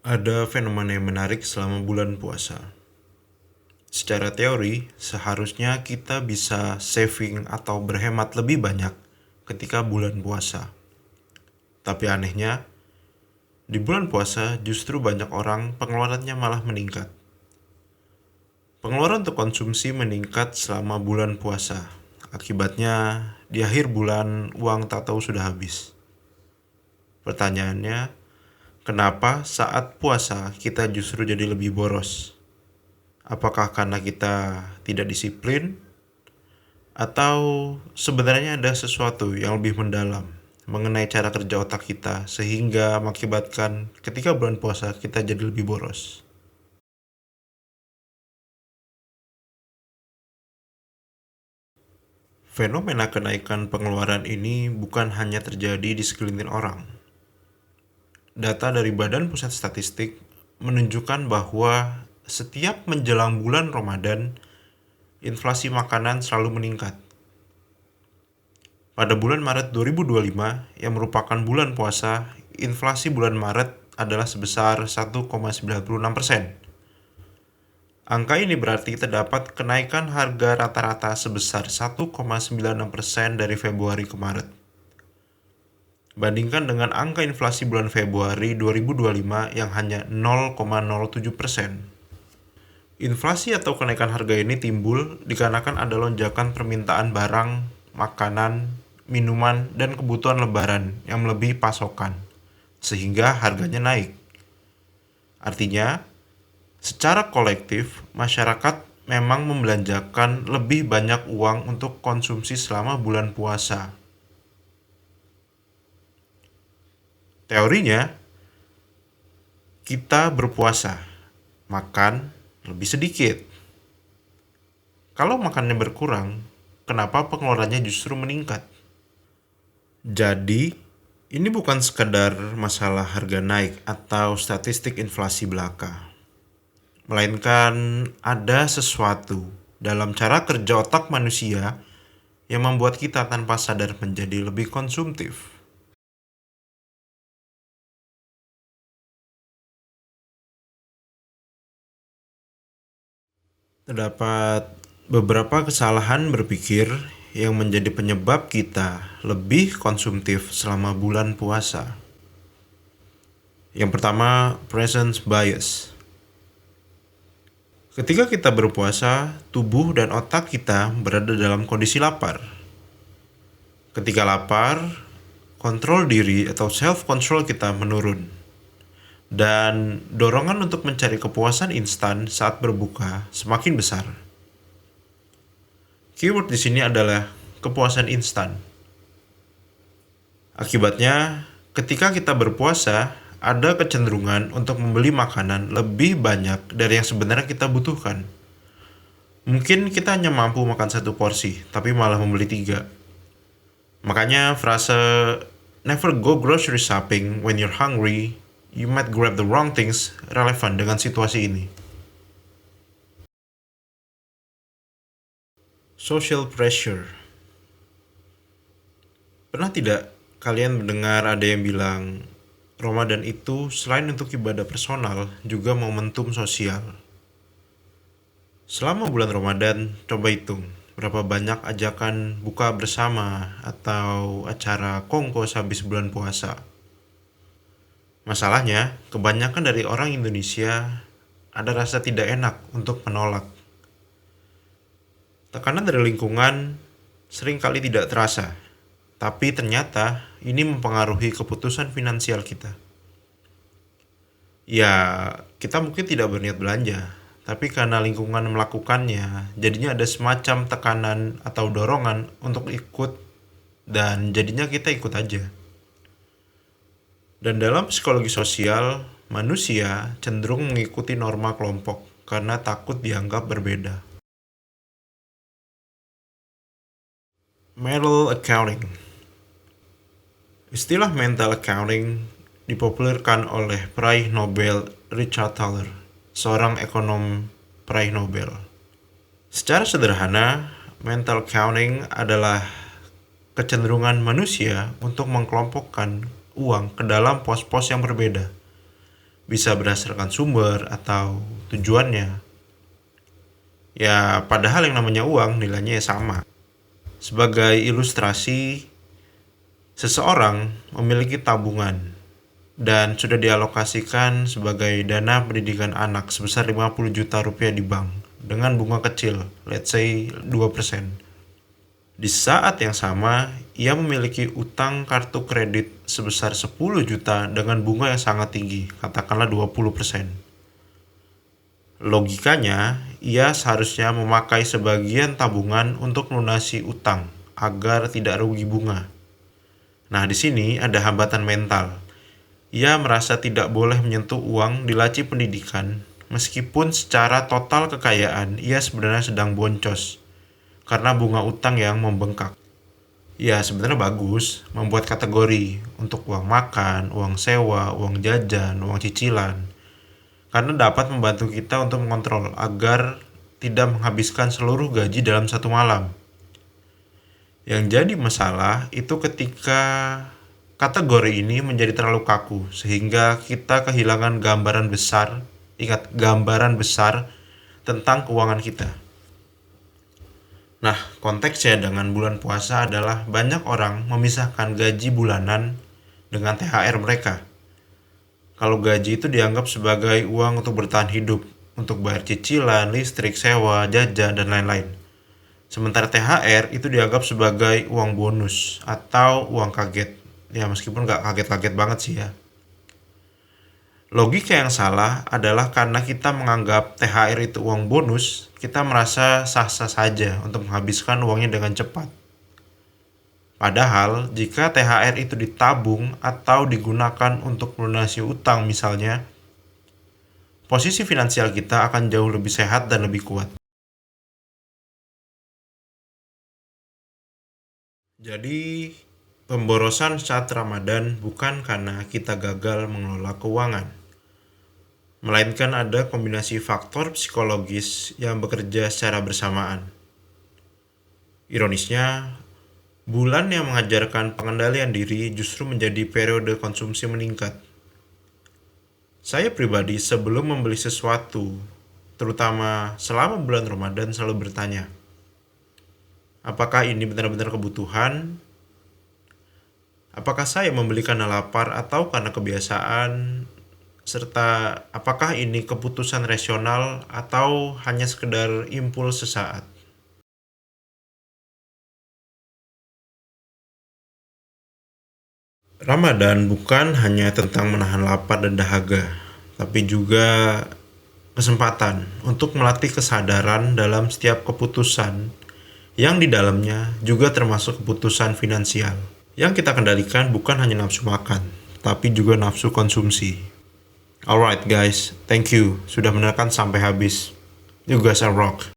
Ada fenomena yang menarik selama bulan puasa. Secara teori, seharusnya kita bisa saving atau berhemat lebih banyak ketika bulan puasa. Tapi anehnya, di bulan puasa justru banyak orang pengeluarannya malah meningkat. Pengeluaran untuk konsumsi meningkat selama bulan puasa. Akibatnya, di akhir bulan uang tak tahu sudah habis. Pertanyaannya, kenapa saat puasa kita justru jadi lebih boros? Apakah karena kita tidak disiplin? Atau sebenarnya ada sesuatu yang lebih mendalam mengenai cara kerja otak kita sehingga mengakibatkan ketika bulan puasa kita jadi lebih boros? Fenomena kenaikan pengeluaran ini bukan hanya terjadi di segelintir orang. Data dari Badan Pusat Statistik menunjukkan bahwa setiap menjelang bulan Ramadan, inflasi makanan selalu meningkat. Pada bulan Maret 2025, yang merupakan bulan puasa, inflasi bulan Maret adalah sebesar 1,96%. Angka ini berarti terdapat kenaikan harga rata-rata sebesar 1,96% dari Februari ke Maret. Bandingkan dengan angka inflasi bulan Februari 2025 yang hanya 0,07%. Inflasi atau kenaikan harga ini timbul dikarenakan ada lonjakan permintaan barang, makanan, minuman, dan kebutuhan lebaran yang melebihi pasokan, sehingga harganya naik. Artinya, secara kolektif, masyarakat memang membelanjakan lebih banyak uang untuk konsumsi selama bulan puasa. Teorinya, kita berpuasa, makan lebih sedikit. Kalau makannya berkurang, kenapa pengeluarannya justru meningkat? Jadi, ini bukan sekadar masalah harga naik atau statistik inflasi belaka, melainkan ada sesuatu dalam cara kerja otak manusia yang membuat kita tanpa sadar menjadi lebih konsumtif. Terdapat beberapa kesalahan berpikir yang menjadi penyebab kita lebih konsumtif selama bulan puasa. Yang pertama, presence bias. Ketika kita berpuasa, tubuh dan otak kita berada dalam kondisi lapar. Ketika lapar, kontrol diri atau self-control kita menurun. Dan dorongan untuk mencari kepuasan instan saat berbuka semakin besar. Keyword di sini adalah kepuasan instan. Akibatnya, ketika kita berpuasa, ada kecenderungan untuk membeli makanan lebih banyak dari yang sebenarnya kita butuhkan. Mungkin kita hanya mampu makan satu porsi, tapi malah membeli 3. Makanya frase "never go grocery shopping when you're hungry, you might grab the wrong things" relevan dengan situasi ini. Social pressure. Pernah tidak kalian mendengar ada yang bilang, Ramadan itu selain untuk ibadah personal, juga momentum sosial. Selama bulan Ramadan, coba hitung berapa banyak ajakan buka bersama atau acara kongko habis bulan puasa. Masalahnya, kebanyakan dari orang Indonesia ada rasa tidak enak untuk menolak. Tekanan dari lingkungan seringkali tidak terasa, tapi ternyata ini mempengaruhi keputusan finansial kita. Ya, kita mungkin tidak berniat belanja, tapi karena lingkungan melakukannya, jadinya ada semacam tekanan atau dorongan untuk ikut, dan jadinya kita ikut aja. Dan dalam psikologi sosial, manusia cenderung mengikuti norma kelompok karena takut dianggap berbeda. Mental accounting. Istilah mental accounting dipopulerkan oleh peraih Nobel Richard Thaler, seorang ekonom peraih Nobel. Secara sederhana, mental accounting adalah kecenderungan manusia untuk mengkelompokkan uang ke dalam pos-pos yang berbeda. bisa berdasarkan sumber atau tujuannya. Ya, padahal yang namanya uang nilainya ya sama. Sebagai ilustrasi, seseorang memiliki tabungan dan sudah dialokasikan sebagai dana pendidikan anak sebesar 50 juta rupiah di bank dengan bunga kecil, let's say 2%. Di saat yang sama, ia memiliki utang kartu kredit sebesar 10 juta dengan bunga yang sangat tinggi, katakanlah 20%. Logikanya, ia seharusnya memakai sebagian tabungan untuk melunasi utang agar tidak rugi bunga. Nah, di sini ada hambatan mental. Ia merasa tidak boleh menyentuh uang di laci pendidikan, meskipun secara total kekayaan ia sebenarnya sedang boncos karena bunga utang yang membengkak. Ya, sebenarnya bagus membuat kategori untuk uang makan, uang sewa, uang jajan, uang cicilan, karena dapat membantu kita untuk mengontrol agar tidak menghabiskan seluruh gaji dalam satu malam. Yang jadi masalah itu ketika kategori ini menjadi terlalu kaku, sehingga kita kehilangan gambaran besar, ingat, gambaran besar tentang keuangan kita. Nah, konteksnya dengan bulan puasa adalah banyak orang memisahkan gaji bulanan dengan THR mereka. Kalau gaji itu dianggap sebagai uang untuk bertahan hidup, untuk bayar cicilan, listrik, sewa, jajan, dan lain-lain. Sementara THR itu dianggap sebagai uang bonus atau uang kaget. Ya, meskipun nggak kaget-kaget banget sih ya. Logika yang salah adalah karena kita menganggap THR itu uang bonus, kita merasa sah-sah saja untuk menghabiskan uangnya dengan cepat. Padahal, jika THR itu ditabung atau digunakan untuk melunasi utang misalnya, posisi finansial kita akan jauh lebih sehat dan lebih kuat. Jadi, pemborosan saat Ramadan bukan karena kita gagal mengelola keuangan, melainkan ada kombinasi faktor psikologis yang bekerja secara bersamaan. Ironisnya, bulan yang mengajarkan pengendalian diri justru menjadi periode konsumsi meningkat. Saya pribadi sebelum membeli sesuatu, terutama selama bulan Ramadan, selalu bertanya, apakah ini benar-benar kebutuhan? Apakah saya membeli karena lapar atau karena kebiasaan? Serta apakah ini keputusan rasional atau hanya sekedar impuls sesaat? Ramadan bukan hanya tentang menahan lapar dan dahaga, tapi juga kesempatan untuk melatih kesadaran dalam setiap keputusan yang di dalamnya juga termasuk keputusan finansial. Yang kita kendalikan bukan hanya nafsu makan, tapi juga nafsu konsumsi. Alright guys, thank you sudah mendengarkan sampai habis. You guys are rock.